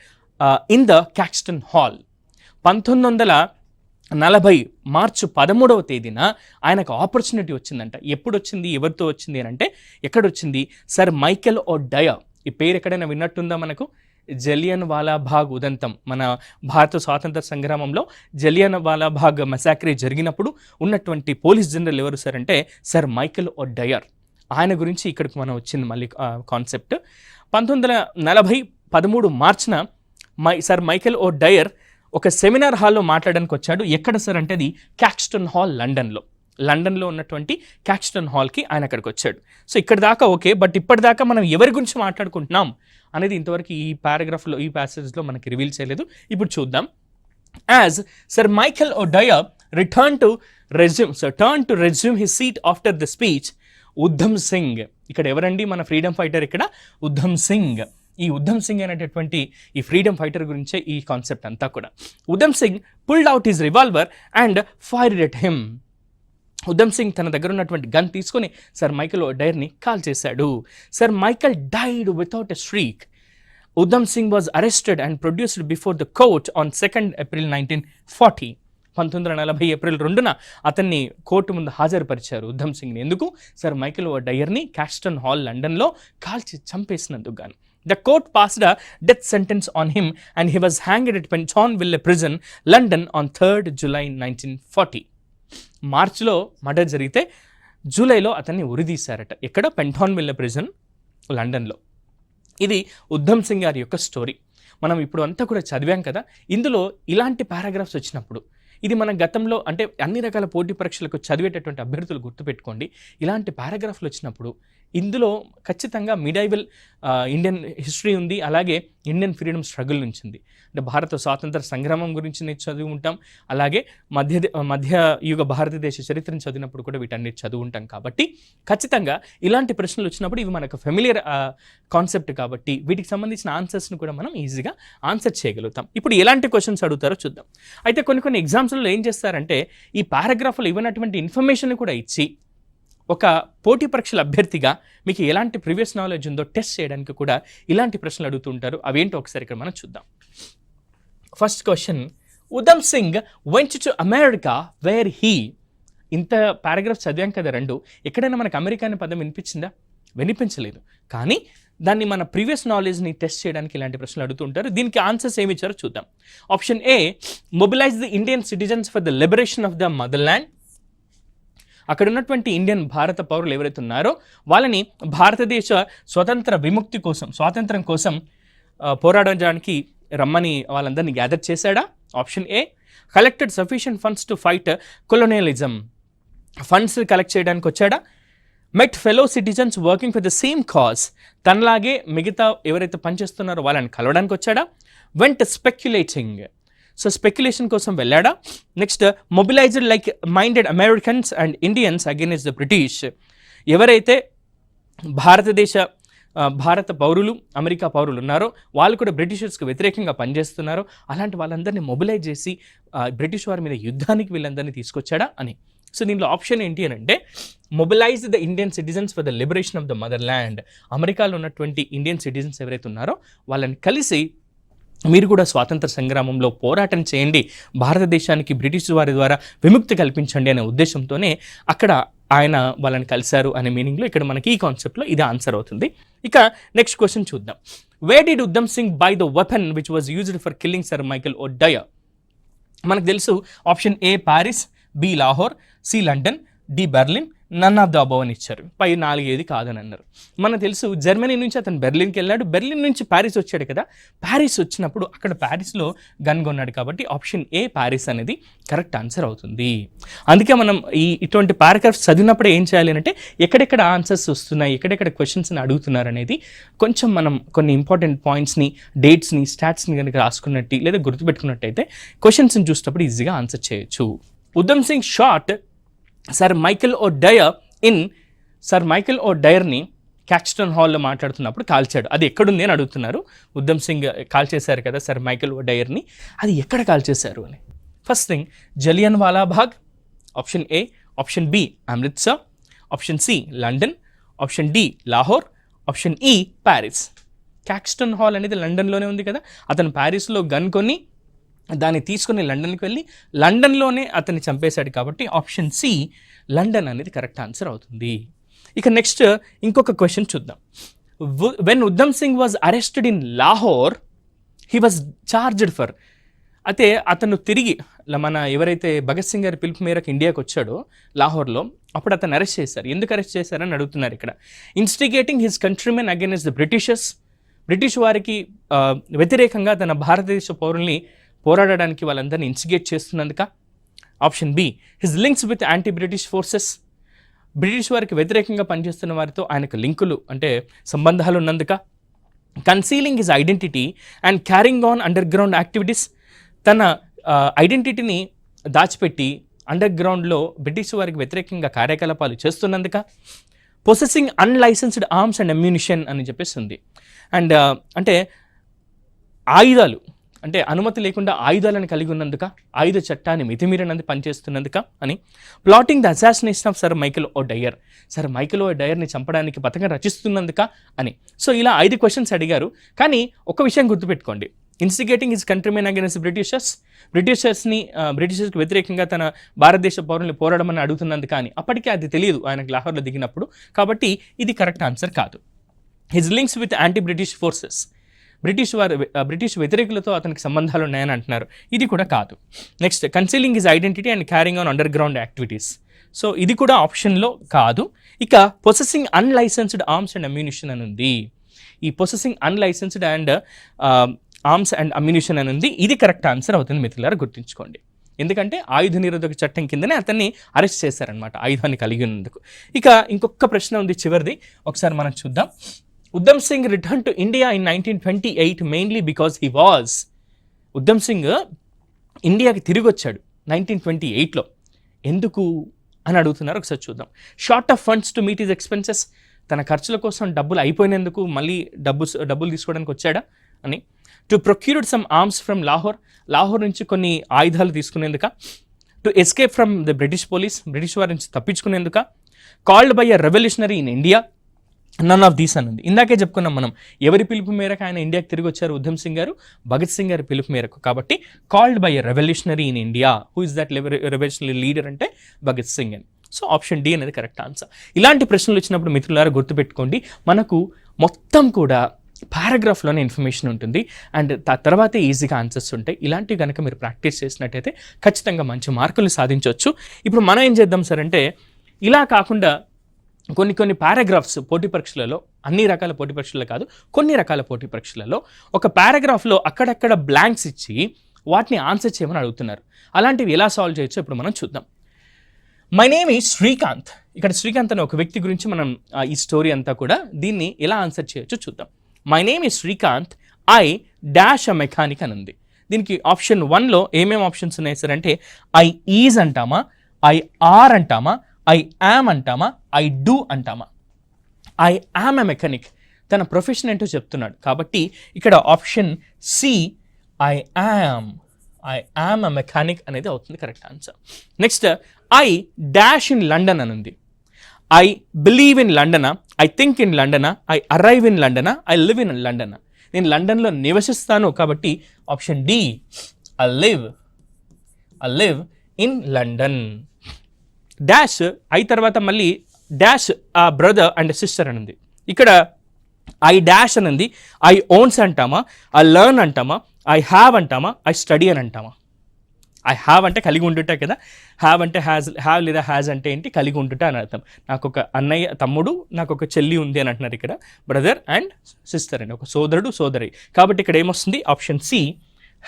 in the Caxton hall. 1940 మార్చి 13వ ఆయనకు ఆపర్చునిటీ వచ్చిందంట. ఎప్పుడు వచ్చింది, ఎవరితో వచ్చింది అని అంటే ఎక్కడొచ్చింది? Sir Michael ఓడయర్. ఈ పేరు ఎక్కడైనా విన్నట్టుందా మనకు? జలియన్ వాలాబాగ్ ఉదంతం, మన భారత స్వాతంత్ర సంగ్రామంలో జలియన్ వాలాబాగ్ మసాక్రీ జరిగినప్పుడు ఉన్నటువంటి పోలీస్ జనరల్ ఎవరు సార్ అంటే సర్ మైకేల్ ఓడయర్. ఆయన గురించి ఇక్కడికి మనం వచ్చింది మళ్ళీ కాన్సెప్ట్. 1940 మార్చిన సర్ మైకేల్ ఓడయర్ ఒక సెమినార్ హాల్లో మాట్లాడడానికి వచ్చాడు. ఎక్కడ సార్ అంటే అది క్యాక్స్టన్ హాల్, లండన్లో ఉన్నటువంటి క్యాక్స్టన్ హాల్కి ఆయన అక్కడికి వచ్చాడు. సో ఇక్కడ దాకా ఓకే, బట్ ఇప్పటిదాకా మనం ఎవరి గురించి మాట్లాడుకుంటున్నాం అనేది ఇంతవరకు ఈ పారాగ్రాఫ్లో, ఈ ప్యాసేజ్లో మనకి రివీల్ చేయలేదు. ఇప్పుడు చూద్దాం. As sir Michael O'Dwyer turn to resume his seat after the speech, Udham Singh. ఇక్కడ ఎవరండి? మన ఫ్రీడమ్ ఫైటర్ ఇక్కడ ఉద్ధమ్ సింగ్. ఈ ఉద్ధమ్ సింగ్ అనేటటువంటి ఈ ఫ్రీడమ్ ఫైటర్ గురించే ఈ కాన్సెప్ట్ అంతా కూడా. Udham Singh pulled out his revolver and fired at him. Udham Singh తన దగ్గర ఉన్నటువంటి గన్ తీసుకొని సర్ మైకేల్ ఓడయర్ని కాల్ చేశాడు. Sir Michael died without a streak. Udham Singh was arrested and produced before the court on 2nd April 1940. 1940 April 2న అతన్ని కోర్టు ముందు హాజరుపరిచారు ఉద్ధమ్ సింగ్ని. ఎందుకు? సర్ మైకేల్ ఓడయర్ని క్యాక్స్టన్ హాల్ లండన్లో కాల్చి చంపేసినందుకు గాను. The court passed a death sentence on him and he was hanged at Pentonville Prison, London on 3rd July 1940. మార్చిలో మర్డర్ జరిగితే జూలైలో అతన్ని ఉరిదీశారట. ఎక్కడ? పెంటాన్విల్ ప్రిజన్, లండన్లో. ఇది ఉద్ధమ్ సింగ్ గారి యొక్క స్టోరీ. మనం ఇప్పుడు అంతా కూడా చదివాం కదా. ఇందులో ఇలాంటి పారాగ్రాఫ్స్ వచ్చినప్పుడు ఇది మన గతంలో అంటే అన్ని రకాల పోటీ పరీక్షలకు చదివేటటువంటి అభ్యర్థులు గుర్తుపెట్టుకోండి. ఇలాంటి పారాగ్రాఫ్లు వచ్చినప్పుడు ఇందులో ఖచ్చితంగా మిడైవల్ ఇండియన్ హిస్టరీ ఉంది, అలాగే ఇండియన్ ఫ్రీడమ్ స్ట్రగుల్ నుంచి ఉంది. అంటే భారత స్వాతంత్ర సంగ్రామం గురించి చదివి ఉంటాం, అలాగే మధ్య యుగ భారతదేశ చరిత్రను చదివినప్పుడు కూడా వీటన్నిటి చదువు ఉంటాం. కాబట్టి ఖచ్చితంగా ఇలాంటి ప్రశ్నలు వచ్చినప్పుడు ఇవి మనకు ఫెమిలియర్ కాన్సెప్ట్ కాబట్టి వీటికి సంబంధించిన ఆన్సర్స్ని కూడా మనం ఈజీగా ఆన్సర్ చేయగలుగుతాం. ఇప్పుడు ఎలాంటి క్వశ్చన్స్ అడుగుతారో చూద్దాం. అయితే కొన్ని ఎగ్జామ్స్లో ఏం చేస్తారంటే ఈ పారాగ్రాఫ్లో ఇవ్వనటువంటి ఇన్ఫర్మేషన్ కూడా ఇచ్చి ఒక పోటీ పరీక్షల అభ్యర్థిగా మీకు ఎలాంటి ప్రీవియస్ నాలెడ్జ్ ఉందో టెస్ట్ చేయడానికి కూడా ఇలాంటి ప్రశ్నలు అడుగుతుంటారు. అవేంటో ఒకసారి ఇక్కడ మనం చూద్దాం. First question, Udham Singh went to America where he. ఇంత పారాగ్రాఫ్ చదివాం కదా రెండు, ఎక్కడైనా మనకు అమెరికా అనే పదం వినిపించిందా? వినిపించలేదు. కానీ దాన్ని మన ప్రీవియస్ నాలెడ్జ్ని టెస్ట్ చేయడానికి ఇలాంటి ప్రశ్నలు అడుగుతుంటారు. దీనికి ఆన్సర్స్ ఏమి ఇచ్చారో చూద్దాం. Option A, mobilise the Indian citizens for the liberation of the motherland. అక్కడ ఉన్నటువంటి ఇండియన్ భారత పౌరులు ఎవరైతే ఉన్నారో వాళ్ళని భారతదేశ స్వాతంత్రం కోసం పోరాడడానికి రమ్మని వాళ్ళందరినీ గ్యాదర్ చేశాడా? Option A, collected sufficient funds to fight colonialism. Funds collect చేయడానికి వచ్చాడా? Met fellow citizens working for the same cause. తనలాగే మిగతా ఎవరైతే పనిచేస్తున్నారో వాళ్ళని కలవడానికి వచ్చాడా? Vent speculating. సో స్పెక్యులేషన్ కోసం వెళ్ళాడా? Next, mobilised like minded Americans and Indians against the British. ఎవరైతే భారత పౌరులు, అమెరికా పౌరులు ఉన్నారో వాళ్ళు కూడా బ్రిటిషర్స్కి వ్యతిరేకంగా పనిచేస్తున్నారో అలాంటి వాళ్ళందరినీ మొబిలైజ్ చేసి బ్రిటిష్ వారి మీద యుద్ధానికి వీళ్ళందరినీ తీసుకొచ్చాడా అని. సో దీనిలో ఆప్షన్ ఏంటి అని అంటే, mobilise the Indian citizens for the liberation of the mother land. అమెరికాలో ఉన్నటువంటి ఇండియన్ సిటిజన్స్ ఎవరైతే ఉన్నారో వాళ్ళని కలిసి మీరు కూడా స్వాతంత్ర సంగ్రామంలో పోరాటం చేయండి, భారతదేశానికి బ్రిటిష్ వారి ద్వారా విముక్తి కల్పించండి అనే ఉద్దేశంతోనే అక్కడ ఆయన వాళ్ళని కలిశారు అనే మీనింగ్లో ఇక్కడ మనకి ఈ కాన్సెప్ట్లో ఇది ఆన్సర్ అవుతుంది. ఇక నెక్స్ట్ క్వశ్చన్ చూద్దాం. Where did Udham Singh buy the weapon which was used for killing sir Michael O'Dwyer. మనకు తెలుసు option A Paris, B Lahore, C London, D Berlin, none of the above అని ఇచ్చారు. పై 4 కాదని అన్నారు. మనకు తెలుసు జర్మనీ నుంచి అతను బెర్లిన్కి వెళ్ళాడు, బెర్లిన్ నుంచి ప్యారిస్ వచ్చాడు కదా. ప్యారిస్ వచ్చినప్పుడు అక్కడ ప్యారిస్లో గన్ కొన్నాడు కాబట్టి ఆప్షన్ ఏ పారిస్ అనేది కరెక్ట్ ఆన్సర్ అవుతుంది. అందుకే మనం ఇటువంటి పారాగ్రాఫ్స్ చదివినప్పుడు ఏం చేయాలి అంటే ఎక్కడెక్కడ ఆన్సర్స్ వస్తున్నాయి, ఎక్కడెక్కడ క్వశ్చన్స్ని అడుగుతున్నారు అనేది కొంచెం మనం కొన్ని ఇంపార్టెంట్ పాయింట్స్ని, డేట్స్ని, స్టాట్స్ని కనుక రాసుకున్నట్టు లేదా గుర్తుపెట్టుకున్నట్టయితే క్వశ్చన్స్ని చూసేటప్పుడు ఈజీగా ఆన్సర్ చేయొచ్చు. Udham Singh shot sir Michael ఓడయర్ని క్యాక్స్టన్ హాల్లో మాట్లాడుతున్నప్పుడు కాల్చాడు. అది ఎక్కడుంది అని అడుగుతున్నారు. ఉధమ్ సింగ్ కాల్ చేశారు కదా సర్ మైకేల్ ఓడయర్ని, అది ఎక్కడ కాల్ చేశారు అని. First thing, Jallianwala Bagh. Option A. Option B, Amritsar. Option C, London. Option D, Lahore. Option E, Paris. Caxton Hall అనేది లండన్లోనే ఉంది కదా. అతను ప్యారిస్లో గన్ కొని దాన్ని తీసుకుని లండన్కి వెళ్ళి లండన్లోనే అతన్ని చంపేశాడు కాబట్టి ఆప్షన్ సి, లండన్ అనేది కరెక్ట్ ఆన్సర్ అవుతుంది. ఇక నెక్స్ట్ ఇంకొక క్వశ్చన్ చూద్దాం. When Udham Singh was arrested in Lahore he was charged for. అయితే అతను తిరిగి మన ఎవరైతే భగత్ సింగ్ గారి పిలుపు మేరకు ఇండియాకి వచ్చాడో లాహోర్లో, అప్పుడు అతను అరెస్ట్ చేశారు. ఎందుకు అరెస్ట్ చేశారని అడుగుతున్నారు ఇక్కడ. Instigating his countrymen against the Britishers. British వారికి వ్యతిరేకంగా తన భారతదేశ పౌరుల్ని పోరాడడానికి వాళ్ళందరినీ ఇన్స్టిగేట్ చేస్తున్నందుక. Option B, his links with anti British forces. British వారికి వ్యతిరేకంగా పనిచేస్తున్న వారితో ఆయనకు లింకులు అంటే సంబంధాలు ఉన్నందుక. Concealing his identity and carrying on underground activities. తన ఐడెంటిటీని దాచిపెట్టి అండర్ గ్రౌండ్లో బ్రిటిష్ వారికి వ్యతిరేకంగా కార్యకలాపాలు చేస్తున్నందుక. Possessing unlicensed arms and ammunition అని చెప్పేసి ఉంది. అండ్ అంటే ఆయుధాలు అంటే అనుమతి లేకుండా ఆయుధాలను కలిగి ఉన్నందుక, ఆయుధ చట్టాన్ని మితిమీరినందుకు పనిచేస్తున్నందుక అని. Plotting the assassination of sir Michael O'Dwyer. Sir Michael ఓడయర్ని చంపడానికి పథకం రచిస్తున్నందుక అని. సో ఇలా 5 క్వశ్చన్స్ అడిగారు. కానీ ఒక విషయం గుర్తుపెట్టుకోండి, ఇన్స్టిగేటింగ్ హిజ్ కంట్రీమెన్ అగైన్స్ బ్రిటిషర్స్కి వ్యతిరేకంగా తన భారతదేశ పౌరుల్ని పోరాడమని అడుగుతున్నందుకు కానీ అప్పటికే అది తెలియదు ఆయనకు లాహోర్లో దిగినప్పుడు. కాబట్టి ఇది కరెక్ట్ ఆన్సర్ కాదు. His links with anti British forces, British వ్యతిరేకులతో అతనికి సంబంధాలు ఉన్నాయని అంటున్నారు. ఇది కూడా కాదు. Next, concealing his identity and carrying on underground activities. So ఇది కూడా ఆప్షన్లో కాదు. ఇక possessing unlicensed arms and ammunition అని ఉంది. ఈ possessing unlicensed and arms and ammunition అని ఉంది. ఇది కరెక్ట్ ఆన్సర్ అవుతుంది మిత్రులారా, గుర్తుంచుకోండి. ఎందుకంటే ఆయుధ నిరోధక చట్టం కిందనే అతన్ని అరెస్ట్ చేశారనమాట, ఆయుధాన్ని కలిగి ఉన్నందుకు. ఇక ఇంకొక ప్రశ్న ఉంది చివరిది, ఒకసారి మనం చూద్దాం. Udham Singh return to India in 1928 mainly because he was. Udham Singh ఇండియాకి తిరిగి వచ్చాడు 1928లో. ఎందుకు అని అడుగుతున్నారు, ఒకసారి చూద్దాం. Short of funds to meet his expenses, తన ఖర్చుల కోసం డబ్బులు అయిపోయినందుకు మళ్ళీ డబ్బులు తీసుకోవడానికి వచ్చాడా అని. To procured some arms from Lahore నుంచి కొన్ని ఆయుధాలు తీసుకునేందుక. To escape from the British police, British వారి నుంచి తప్పించుకునేందుక. Called by a revolutionary in India, none of these అని ఉంది. ఇందాకే చెప్పుకున్నాం మనం, ఎవరి పిలుపు మేరకు ఆయన ఇండియాకి తిరిగి వచ్చారు ఉధమ్ సింగ్ గారు, భగత్ సింగ్ గారి పిలుపు మేరకు. కాబట్టి called by a revolutionary in India. Who is that revolutionary leader అంటే భగత్ సింగ్ అని. సో ఆప్షన్ డి అనేది కరెక్ట్ ఆన్సర్. ఇలాంటి ప్రశ్నలు వచ్చినప్పుడు మిత్రులారా గుర్తుపెట్టుకోండి, మనకు మొత్తం కూడా పారాగ్రాఫ్లోనే ఇన్ఫర్మేషన్ ఉంటుంది అండ్ తర్వాతే ఈజీగా ఆన్సర్స్ ఉంటాయి. ఇలాంటివి కనుక మీరు ప్రాక్టీస్ చేసినట్టయితే ఖచ్చితంగా మంచి మార్కులు సాధించవచ్చు. ఇప్పుడు మనం ఏం చేద్దాం సార్ అంటే, ఇలా కాకుండా కొన్ని పారాగ్రాఫ్స్ పోటీ పరీక్షలలో, అన్ని రకాల పోటీ పరీక్షలు కాదు, కొన్ని రకాల పోటీ పరీక్షలలో ఒక పారాగ్రాఫ్లో అక్కడక్కడ బ్లాంక్స్ ఇచ్చి వాటిని ఆన్సర్ చేయమని అడుగుతున్నారు. అలాంటివి ఎలా సాల్వ్ చేయొచ్చో ఇప్పుడు మనం చూద్దాం. My name is Srikanth. ఇక్కడ శ్రీకాంత్ అనే ఒక వ్యక్తి గురించి మనం ఈ స్టోరీ అంతా కూడా దీన్ని ఎలా ఆన్సర్ చేయొచ్చో చూద్దాం. My name is Srikanth, I dash a mechanic అని ఉంది. దీనికి ఆప్షన్ 1లో ఏమేమి ఆప్షన్స్ ఉన్నాయి సార్ అంటే, ఐ ఈజ్ అంటామా, ఐ ఆర్ అంటామా, ఐ యామ్ అంటామా, ఐ డూ అంటామా. ఐ యామ్ ఎ మెకానిక్, తన ప్రొఫెషన్ ఏంటో చెప్తున్నాడు కాబట్టి ఇక్కడ option C I am a mechanic అనేది అవుతుంది correct answer. Next, I dash in London అని ఉంది. ఐ బిలీవ్ ఇన్ లండనా, ఐ థింక్ ఇన్ లండనా, ఐ అరైవ్ ఇన్ లండనా, ఐ లివ్ ఇన్ లండనా. నేను లండన్లో నివసిస్తాను కాబట్టి option D I live in London. Dash I తర్వాత మళ్ళీ డాష్ ఆ బ్రదర్ అండ్ సిస్టర్ అని ఉంది. ఇక్కడ ఐ డాష్ అని ఉంది. ఐ ఓన్స్ అంటామా, ఐ లర్న్ అంటామా, ఐ హ్యావ్ అంటామా, ఐ స్టడీ అని అంటామా. ఐ హ్యావ్ అంటే కలిగి ఉండుట కదా, హ్యావ్ అంటే హ్యావ్ లేదా హ్యాజ్ అంటే ఏంటి, కలిగి ఉండుట అని అర్థం. నాకు ఒక అన్నయ్య తమ్ముడు, నాకు ఒక చెల్లి ఉంది అని అంటున్నారు ఇక్కడ, బ్రదర్ అండ్ సిస్టర్ అని, ఒక సోదరుడు సోదరి. కాబట్టి ఇక్కడ ఏమొస్తుంది, option C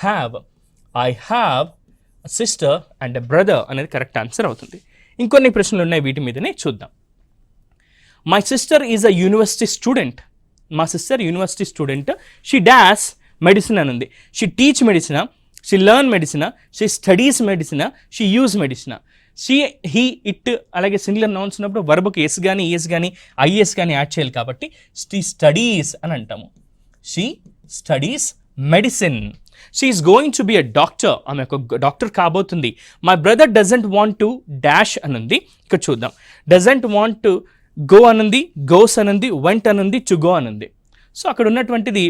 have. I have sister and brother అనేది కరెక్ట్ ఆన్సర్ అవుతుంది. ఇంకొన్ని ప్రశ్నలు ఉన్నాయి, వీటి మీదనే చూద్దాం. My sister is a university student. మా sister university student. She dash medicine అని ఉంది. She teach medicine, she learn medicine, she studies medicine, she use medicine. She, he, it అలాగే సింగులర్ నౌన్స్ ఉన్నప్పుడు వర్బుకి ఎస్ కానీ ఈఎస్ కానీ IS కానీ add చేయాలి కాబట్టి షీ స్టడీస్ అని అంటాము. She studies medicine. She is going to be a doctor. ఆమె ఒక డాక్టర్ కాబోతుంది. My brother doesn't want to dash అనుంది. ఇక్కడ చూద్దాం. డజంట్ వాంట్ టు గో అనుంది, గోస్ అనుంది, వెంట్ అనుంది, టు గో అనుంది. సో అక్కడ ఉన్నటువంటిది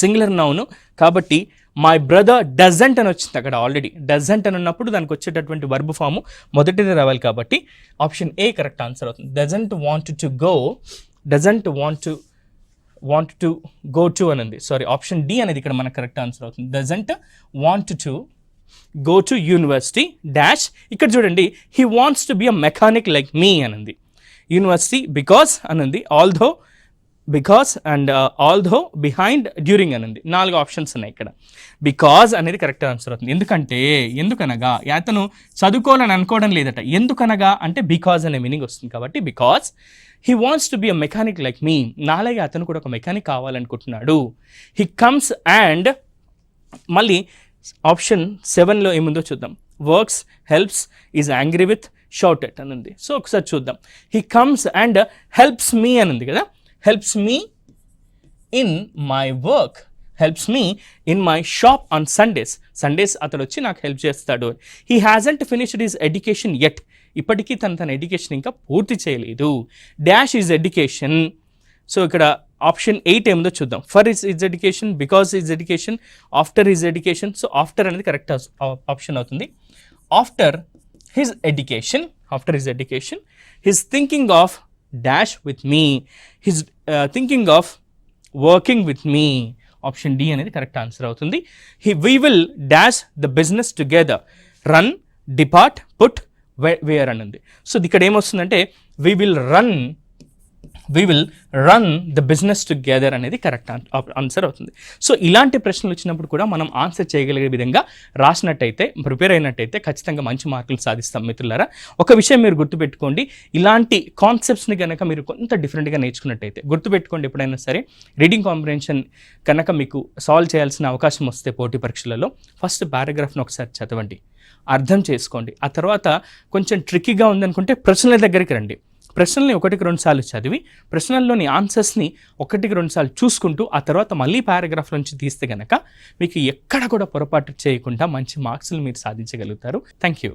సింగులర్ నౌన్ కాబట్టి మై బ్రదర్ డజంట్ అని వచ్చింది అక్కడ ఆల్రెడీ. డజంట్ అని ఉన్నప్పుడు దానికి వచ్చేటటువంటి వర్బ్ ఫాము మొదటిది రావాలి కాబట్టి ఆప్షన్ ఏ కరెక్ట్ ఆన్సర్ అవుతుంది. Doesn't want to go, doesn't want to go to అని ఉంది. సారీ, ఆప్షన్ డి అనేది ఇక్కడ మనకు కరెక్ట్ ఆన్సర్ అవుతుంది. Doesn't want to go to university dash. ఇక్కడ చూడండి, he wants to be a mechanic like me అని ఉంది. యూనివర్సిటీ బికాస్ అని ఉంది. Although, because and although, behind, during అని ఉంది. 4 ఆప్షన్స్ ఉన్నాయి ఇక్కడ. బికాజ్ అనేది కరెక్ట్ ఆన్సర్ అవుతుంది. ఎందుకనగా అతను చదువుకోవాలని అనుకోవడం లేదట. ఎందుకనగా అంటే బికాజ్ అనే మీనింగ్ వస్తుంది కాబట్టి because he wants to be a mechanic like me. నాలాగే అతను కూడా ఒక మెకానిక్ కావాలనుకుంటున్నాడు. హీ కమ్స్ అండ్ మళ్ళీ ఆప్షన్ 7లో ఏముందో చూద్దాం. Works, helps, is angry with, shouted అని ఉంది. సో ఒకసారి చూద్దాం. He comes and helps me అని ఉంది కదా. Helps me in my work, helps me in my shop on Sundays అతడు వచ్చి నాకు హెల్ప్ చేస్తాడు. He hasn't finished his education yet. ఇప్పటికీ తన ఎడ్యుకేషన్ ఇంకా పూర్తి చేయలేదు. Dash is education. సో ఇక్కడ ఆప్షన్ 8 ఏముందో చూద్దాం. For is education, because is education, after is education. So after అనేది కరెక్ట్ ఆప్షన్ అవుతుంది. After his education, his thinking of dash with me, his thinking of working with me. Option D అనేది correct answer అవుతుంది. We will dash the business together, run, depart, put, where అని ఉంది. So ఇక్కడ ఏమొస్తుందంటే we will run the business together అనేది correct answer అవుతుంది. So ఇలాంటి ప్రశ్నలు వచ్చినప్పుడు కూడా మనం ఆన్సర్ చేయగలిగే విధంగా రాసినట్టయితే, ప్రిపేర్ అయినట్టయితే ఖచ్చితంగా మంచి మార్కులు సాధిస్తాం మిత్రులారా. ఒక విషయం మీరు గుర్తుపెట్టుకోండి, ఇలాంటి కాన్సెప్ట్స్ని కనుక మీరు కొంత డిఫరెంట్గా నేర్చుకున్నట్టయితే, గుర్తుపెట్టుకోండి ఎప్పుడైనా సరే రీడింగ్ కాంప్రిహెన్షన్ కనుక మీకు సాల్వ్ చేయాల్సిన అవకాశం వస్తే పోటీ పరీక్షలలో ఫస్ట్ పారాగ్రాఫ్ను ఒకసారి చదవండి, అర్థం చేసుకోండి. ఆ తర్వాత కొంచెం ట్రిక్కీగా ఉందనుకుంటే ప్రశ్నల దగ్గరికి రండి. ప్రశ్నల్ని 1-2 సార్లు చదివి ప్రశ్నల్లోని ఆన్సర్స్ని 1-2 సార్లు చూసుకుంటూ ఆ తర్వాత మళ్ళీ పారాగ్రాఫ్ నుంచి తీస్తే కనుక మీకు ఎక్కడ కూడా పొరపాటు చేయకుండా మంచి మార్క్స్ని మీరు సాధించగలుగుతారు. Thank you.